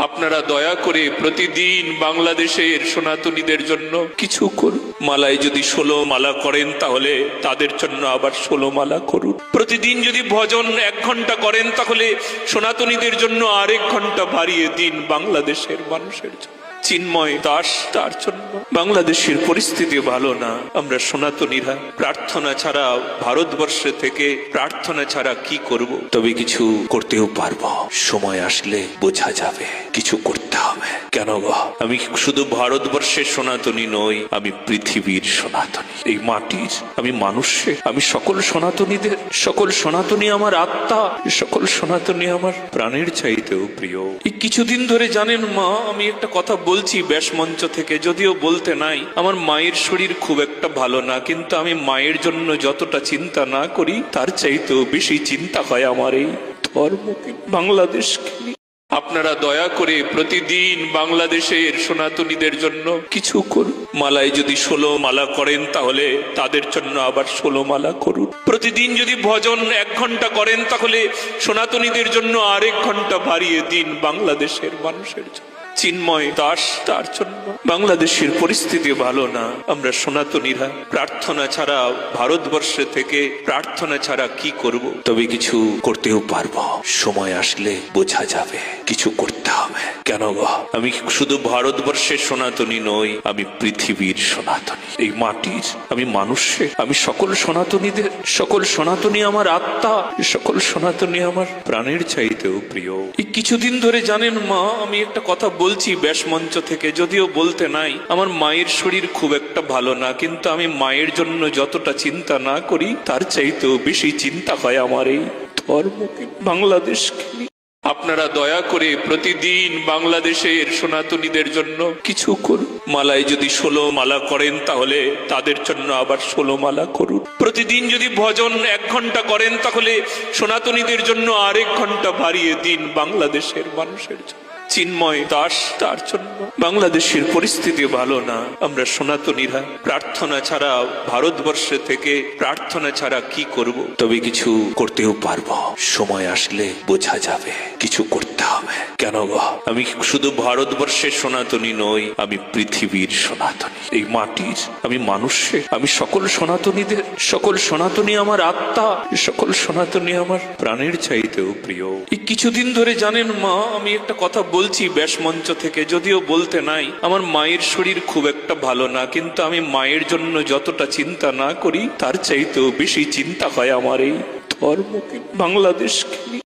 আপনারা দয়া করে প্রতিদিন বাংলাদেশের সনাতনীদের জন্য কিছু করুন। মালায় যদি 16 মালা করেন তাহলে তাদের জন্য আবার 16 মালা করুন। প্রতিদিন যদি ভজন 1 ঘন্টা করেন তাহলে সনাতনীদের জন্য আরেক ঘন্টা বাড়িয়ে দিন বাংলাদেশের মানুষের জন্য। চিন্ময় দাস তার জন্য। বাংলাদেশের পরিস্থিতি ভালো না। আমরা সনাতনীরা প্রার্থনা ছাড়া, ভারতবর্ষে থেকে প্রার্থনা ছাড়া কি করব? তবে কিছু করতেও পারবো, সময় আসলে বোঝা যাবে। কিছু করতে হবে। কেন গো? আমি শুধু ভারতবর্ষের সনাতনী নই, আমি পৃথিবীর সনাতনী, এই মাটির, আমি মানুষের, আমি সকল সনাতনীদের। সকল সনাতনী আমার আত্মা, সকল সনাতনী আমার প্রাণের চাইতেও প্রিয়। এই কিছুদিন ধরে জানেন মা, আমি একটা কথা বলছি ব্যাস মঞ্চ থেকে, যদিও বলতে নাই। আমার মায়ের শরীর খুব একটা ভালো না, কিন্তু আমি মায়ের জন্য যতটা চিন্তা না করি তার চাইতেও বেশি চিন্তা হয় আমার এই ধর্মকে, বাংলাদেশকে নিয়ে। আপনারা দয়া করে প্রতিদিন বাংলাদেশের সনাতনীদের জন্য কিছু করুন। মালায় যদি 16 মালা করেন তাহলে তাদের জন্য আবার 16 মালা করুন। প্রতিদিন যদি ভজন 1 ঘন্টা করেন তাহলে সনাতনীদের জন্য আরেক ঘন্টা বাড়িয়ে দিন বাংলাদেশের মানুষের জন্য। চিন্ময় দাস তার জন্য। বাংলাদেশের পরিস্থিতি ভালো না। আমরা সনাতনীরা প্রার্থনা ছাড়া, ভারতবর্ষে থেকে প্রার্থনা ছাড়া কি করব? তবে কিছু করতেও পারবো, সময় আসলে বোঝা যাবে। কিছু করতে হবে। কেন গো? আমি শুধু ভারতবর্ষের সনাতনী নই, আমি পৃথিবীর সনাতনী, এই মাটির, আমি মানুষের, আমি সকল সনাতনীদের। সকল সনাতনী আমার আত্মা, সকল সনাতনী আমার প্রাণের চাইতেও প্রিয়। এই কিছুদিন ধরে জানেন মা, আমি একটা কথা বলছি ব্যাস মঞ্চ থেকে, যদিও বলতে নাই। আমার মায়ের শরীর খুব একটা ভালো না, কিন্তু আমি মায়ের জন্য যতটা চিন্তা না করি তার চাইতেও বেশি চিন্তা হয় আমার এই ধর্মকে, বাংলাদেশকে নিয়ে। আপনারা দয়া করে প্রতিদিন বাংলাদেশের সনাতনীদের জন্য কিছু করুন। মালায় যদি 16 মালা করেন তাহলে তাদের জন্য আবার 16 মালা করুন। প্রতিদিন যদি ভজন 1 ঘন্টা করেন তাহলে সনাতনীদের জন্য আরেক ঘন্টা বাড়িয়ে দিন বাংলাদেশের মানুষের জন্য। চিন্ময় দাস তার জন্য। বাংলাদেশের পরিস্থিতি ভালো না। আমরা সনাতনীরা প্রার্থনা ছাড়া, ভারতবর্ষে থেকে প্রার্থনা ছাড়া কি করব? তবে কিছু করতেও পারবো, সময় আসলে বোঝা যাবে। কিছু করতে হবে। কেন গো? আমি শুধু ভারতবর্ষের সনাতনী নই, আমি পৃথিবীর সনাতনী, এই মাটির, আমি মানুষের, আমি সকল সনাতনীদের। সকল সনাতনী আমার আত্মা, সকল সনাতনী আমার প্রাণের চাইতেও প্রিয়। এই কিছুদিন ধরে জানেন মা, আমি একটা কথা বলছি ব্যাস মঞ্চ থেকে, যদিও বলতে নাই। আমার মায়ের শরীর খুব একটা ভালো না, কিন্তু আমি মায়ের জন্য যতটা চিন্তা না করি তার চাইতেও বেশি চিন্তা হয় আমার এই ধর্মকে, বাংলাদেশকে নিয়ে।